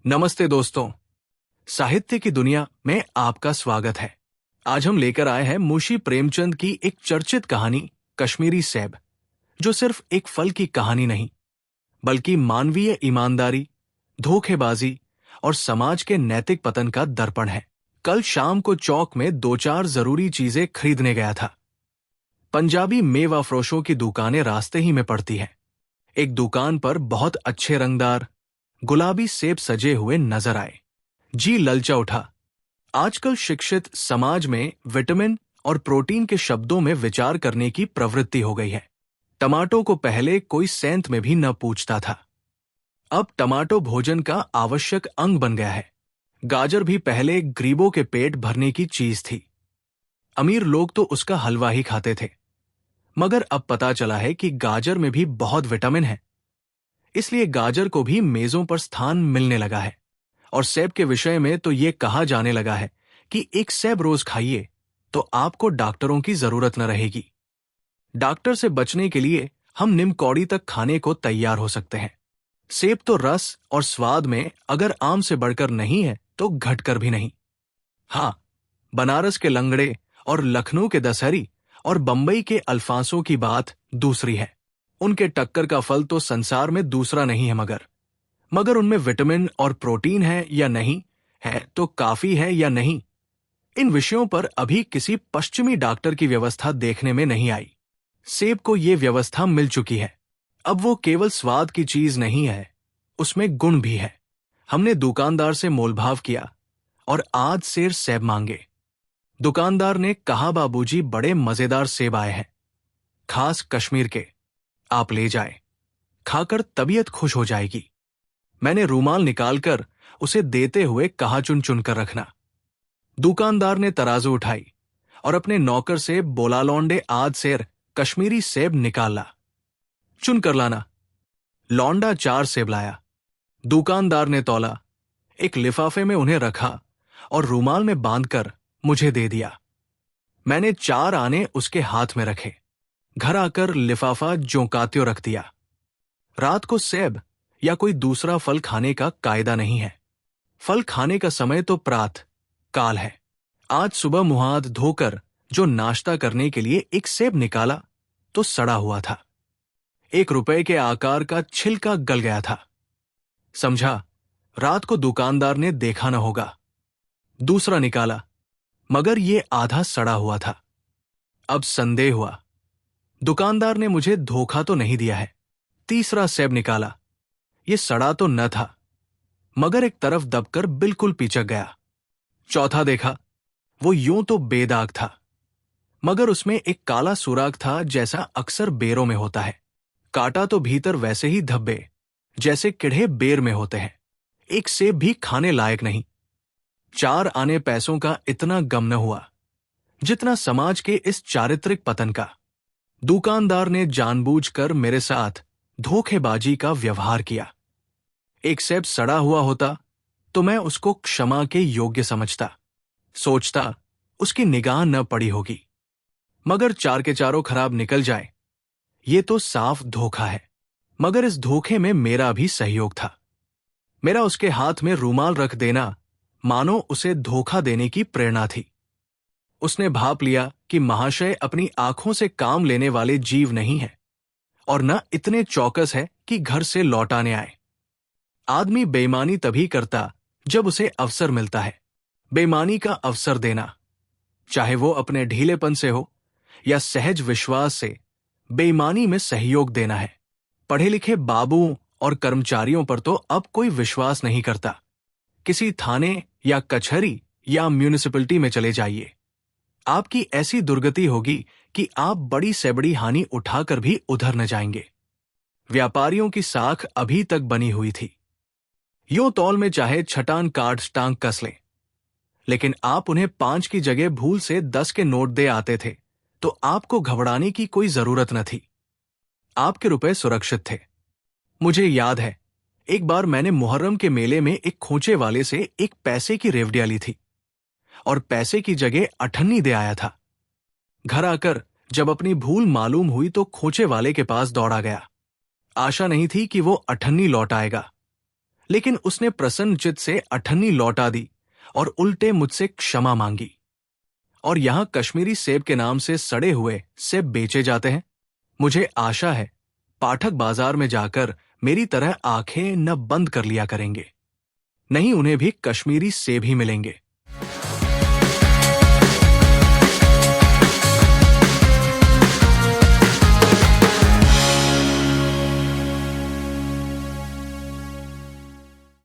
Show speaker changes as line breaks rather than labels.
नमस्ते दोस्तों। साहित्य की दुनिया में आपका स्वागत है। आज हम लेकर आए हैं मुंशी प्रेमचंद की एक चर्चित कहानी कश्मीरी सेब, जो सिर्फ एक फल की कहानी नहीं बल्कि मानवीय ईमानदारी, धोखेबाजी और समाज के नैतिक पतन का दर्पण है। कल शाम को चौक में दो चार जरूरी चीजें खरीदने गया था। पंजाबी मेवा फरोशों की दुकानें रास्ते ही में पड़ती हैं। एक दुकान पर बहुत अच्छे रंगदार गुलाबी सेब सजे हुए नजर आए। जी ललचा उठा। आजकल शिक्षित समाज में विटामिन और प्रोटीन के शब्दों में विचार करने की प्रवृत्ति हो गई है। टमाटो को पहले कोई सेंत में भी न पूछता था। अब टमाटो भोजन का आवश्यक अंग बन गया है। गाजर भी पहले गरीबों के पेट भरने की चीज थी। अमीर लोग तो उसका हलवा ही खाते थे। मगर अब पता चला है कि गाजर में भी बहुत विटामिन है। इसलिए गाजर को भी मेजों पर स्थान मिलने लगा है। और सेब के विषय में तो ये कहा जाने लगा है कि एक सेब रोज खाइए तो आपको डॉक्टरों की जरूरत न रहेगी। डॉक्टर से बचने के लिए हम नीम कौड़ी तक खाने को तैयार हो सकते हैं। सेब तो रस और स्वाद में अगर आम से बढ़कर नहीं है तो घटकर भी नहीं। हाँ, बनारस के लंगड़े और लखनऊ के दशहरी और बंबई के अल्फांसों की बात दूसरी है। उनके टक्कर का फल तो संसार में दूसरा नहीं है। मगर उनमें विटामिन और प्रोटीन है या नहीं, है तो काफी है या नहीं, इन विषयों पर अभी किसी पश्चिमी डॉक्टर की व्यवस्था देखने में नहीं आई। सेब को ये व्यवस्था मिल चुकी है। अब वो केवल स्वाद की चीज नहीं है, उसमें गुण भी है। हमने दुकानदार से मोलभाव किया और आज सेर सेब मांगे। दुकानदार ने कहा, बाबूजी बड़े मजेदार सेब आए हैं, खास कश्मीर के, आप ले जाए, खाकर तबीयत खुश हो जाएगी। मैंने रूमाल निकालकर उसे देते हुए कहा, चुन चुन कर रखना। दुकानदार ने तराजू उठाई और अपने नौकर से बोला, लौंडे आज सेर कश्मीरी सेब निकाल ला, चुन कर लाना। लौंडा 4 सेब लाया। दुकानदार ने तौला, एक लिफाफे में उन्हें रखा और रूमाल में बांधकर मुझे दे दिया। मैंने 4 आने उसके हाथ में रखे। घर आकर लिफाफा जोंकात्यो रख दिया। रात को सेब या कोई दूसरा फल खाने का कायदा नहीं है। फल खाने का समय तो प्रात काल है। आज सुबह मुंह हाथ धोकर जो नाश्ता करने के लिए एक सेब निकाला तो सड़ा हुआ था। 1 रुपए के आकार का छिलका गल गया था। समझा रात को दुकानदार ने देखा न होगा। दूसरा निकाला, मगर ये आधा सड़ा हुआ था। अब संदेह हुआ, दुकानदार ने मुझे धोखा तो नहीं दिया है। तीसरा सेब निकाला, ये सड़ा तो न था, मगर एक तरफ दबकर बिल्कुल पिचक गया। चौथा देखा, वो यूं तो बेदाग था, मगर उसमें एक काला सुराग था जैसा अक्सर बेरों में होता है। काटा तो भीतर वैसे ही धब्बे जैसे किड़े बेर में होते हैं। एक सेब भी खाने लायक नहीं। 4 आने पैसों का इतना गम न हुआ जितना समाज के इस चारित्रिक पतन का। दुकानदार ने जानबूझकर मेरे साथ धोखेबाजी का व्यवहार किया। एक सेब सड़ा हुआ होता तो मैं उसको क्षमा के योग्य समझता, सोचता उसकी निगाह न पड़ी होगी। मगर 4 के चारों खराब निकल जाए, ये तो साफ धोखा है। मगर इस धोखे में मेरा भी सहयोग था। मेरा उसके हाथ में रूमाल रख देना मानो उसे धोखा देने की प्रेरणा थी। उसने भाप लिया कि महाशय अपनी आंखों से काम लेने वाले जीव नहीं है और न इतने चौकस है कि घर से लौटाने आए। आदमी बेईमानी तभी करता जब उसे अवसर मिलता है। बेईमानी का अवसर देना, चाहे वो अपने ढीलेपन से हो या सहज विश्वास से, बेईमानी में सहयोग देना है। पढ़े लिखे बाबुओं और कर्मचारियों पर तो अब कोई विश्वास नहीं करता। किसी थाने या कचहरी या म्यूनिसिपैलिटी में चले जाइए, आपकी ऐसी दुर्गति होगी कि आप बड़ी से बड़ी हानि उठाकर भी उधर न जाएंगे। व्यापारियों की साख अभी तक बनी हुई थी। यूं तौल में चाहे छटान काट टांग कस लें, लेकिन आप उन्हें 5 की जगह भूल से 10 के नोट दे आते थे तो आपको घबराने की कोई जरूरत न थी। आपके रुपए सुरक्षित थे। मुझे याद है, एक बार मैंने मुहर्रम के मेले में एक खोचे वाले से 1 पैसे की रेवड़ियां ली थी और पैसे की जगह अठन्नी दे आया था। घर आकर जब अपनी भूल मालूम हुई तो खोचे वाले के पास दौड़ा गया। आशा नहीं थी कि वो अठन्नी लौट आएगा। लेकिन उसने प्रसन्नचित से अठन्नी लौटा दी और उल्टे मुझसे क्षमा मांगी। और यहां कश्मीरी सेब के नाम से सड़े हुए सेब बेचे जाते हैं। मुझे आशा है पाठक बाजार में जाकर मेरी तरह आंखें न बंद कर लिया करेंगे, नहीं उन्हें भी कश्मीरी सेब ही मिलेंगे।